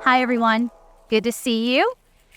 Hi, everyone. Good to see you.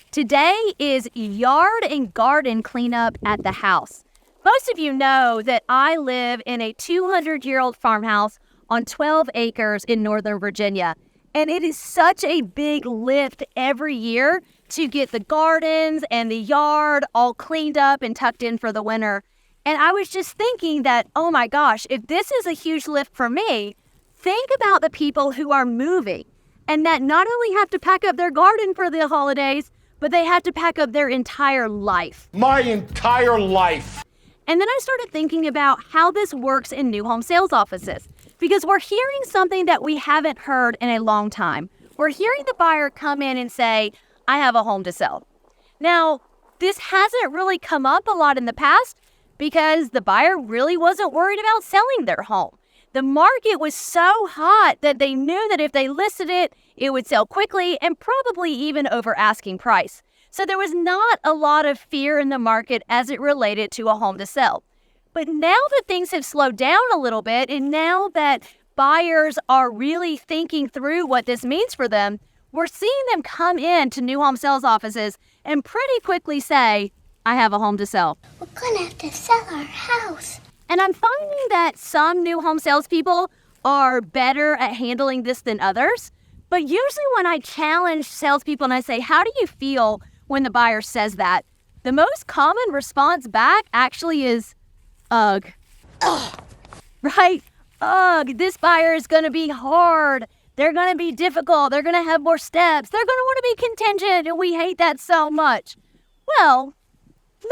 Today is yard and garden cleanup at the house. Most of you know that I live in a 200-year-old farmhouse on 12 acres in Northern Virginia. And it is such a big lift every year to get the gardens and the yard all cleaned up and tucked in for the winter. And I was just thinking that, oh my gosh, if this is a huge lift for me, think about the people who are moving and that not only have to pack up their garden for the holidays, but they have to pack up their entire life. My entire life. And then I started thinking about how this works in new home sales offices, because we're hearing something that we haven't heard in a long time. We're hearing the buyer come in and say, I have a home to sell. Now, this hasn't really come up a lot in the past because the buyer really wasn't worried about selling their home. The market was so hot that they knew that if they listed it, it would sell quickly and probably even over asking price. So there was not a lot of fear in the market as it related to a home to sell. But now that things have slowed down a little bit, and now that buyers are really thinking through what this means for them, we're seeing them come into new home sales offices and pretty quickly say, I have a home to sell. We're gonna have to sell our house. And I'm finding that some new home salespeople are better at handling this than others. But usually when I challenge salespeople and I say, how do you feel when the buyer says that? The most common response back actually is, ugh. Ugh. Right? Ugh, this buyer is going to be hard. They're going to be difficult. They're going to have more steps. They're going to want to be contingent, and we hate that so much. Well,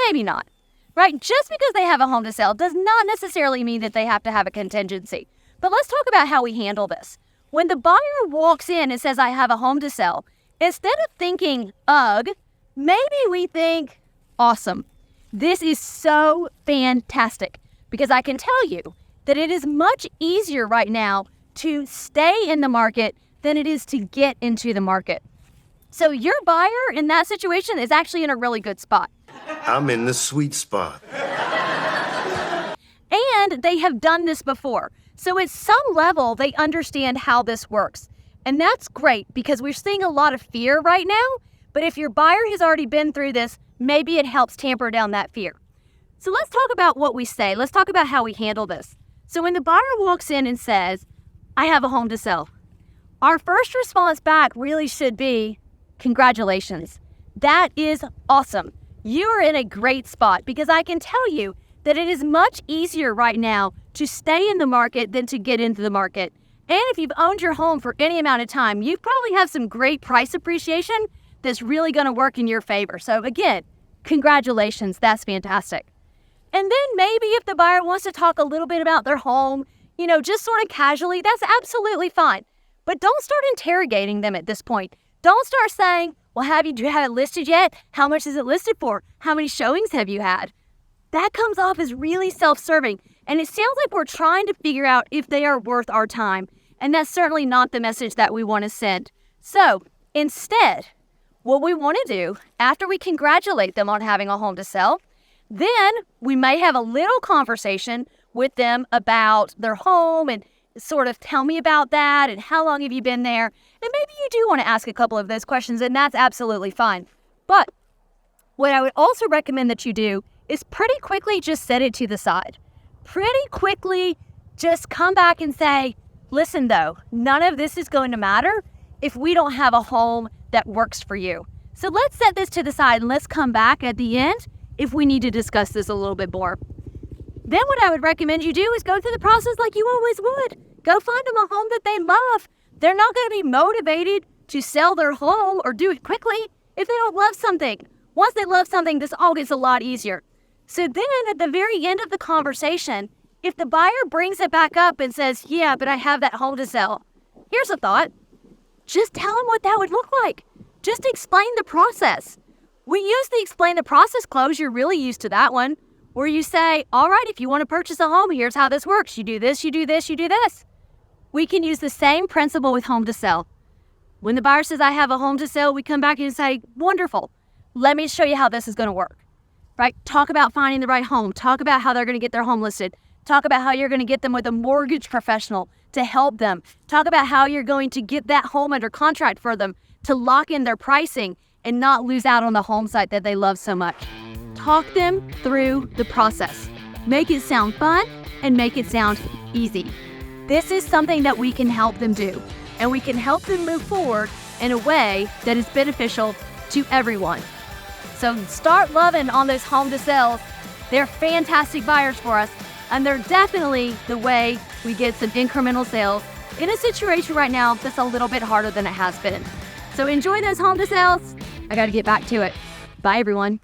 maybe not. Right? Just because they have a home to sell does not necessarily mean that they have to have a contingency. But let's talk about how we handle this. When the buyer walks in and says, I have a home to sell, instead of thinking, ugh, maybe we think, awesome. This is so fantastic, because I can tell you that it is much easier right now to stay in the market than it is to get into the market. So your buyer in that situation is actually in a really good spot. I'm in the sweet spot. And they have done this before. So at some level, they understand how this works. And that's great because we're seeing a lot of fear right now. But if your buyer has already been through this, maybe it helps tamper down that fear. So let's talk about what we say. Let's talk about how we handle this. So when the buyer walks in and says, I have a home to sell, our first response back really should be, congratulations. That is awesome. You are in a great spot, because I can tell you that it is much easier right now to stay in the market than to get into the market. And if you've owned your home for any amount of time, you probably have some great price appreciation that's really going to work in your favor. So again, congratulations. That's fantastic. And then maybe if the buyer wants to talk a little bit about their home, just sort of casually, that's absolutely fine. But don't start interrogating them at this point. Don't start saying, well, do you have it listed yet? How much is it listed for? How many showings have you had? That comes off as really self-serving. And it sounds like we're trying to figure out if they are worth our time. And that's certainly not the message that we want to send. So instead, what we want to do after we congratulate them on having a home to sell, then we may have a little conversation with them about their home and sort of tell me about that and how long have you been there. And maybe you do want to ask a couple of those questions, and that's absolutely fine. But what I would also recommend that you do is pretty quickly just set it to the side. Pretty quickly just come back and say, listen though, none of this is going to matter if we don't have a home that works for you. So let's set this to the side and let's come back at the end if we need to discuss this a little bit more. Then what I would recommend you do is go through the process like you always would. Go find them a home that they love. They're not going to be motivated to sell their home or do it quickly if they don't love something. Once they love something, this all gets a lot easier. So then at the very end of the conversation, if the buyer brings it back up and says, yeah, but I have that home to sell, here's a thought. Just tell them what that would look like. Just explain the process. We use the explain the process clause. You're really used to that one, where you say, all right, if you want to purchase a home, here's how this works. You do this, you do this, you do this. We can use the same principle with home to sell. When the buyer says, I have a home to sell, we come back and say, wonderful. Let me show you how this is going to work. Right? Talk about finding the right home. Talk about how they're going to get their home listed. Talk about how you're going to get them with a mortgage professional to help them. Talk about how you're going to get that home under contract for them. to lock in their pricing and not lose out on the home site that they love so much. Talk them through the process. Make it sound fun and make it sound easy. This is something that we can help them do, and we can help them move forward in a way that is beneficial to everyone. So start loving on those home to sales. They're fantastic buyers for us, and they're definitely the way we get some incremental sales in a situation right now that's a little bit harder than it has been. So enjoy those home to sales. I got to get back to it. Bye, everyone.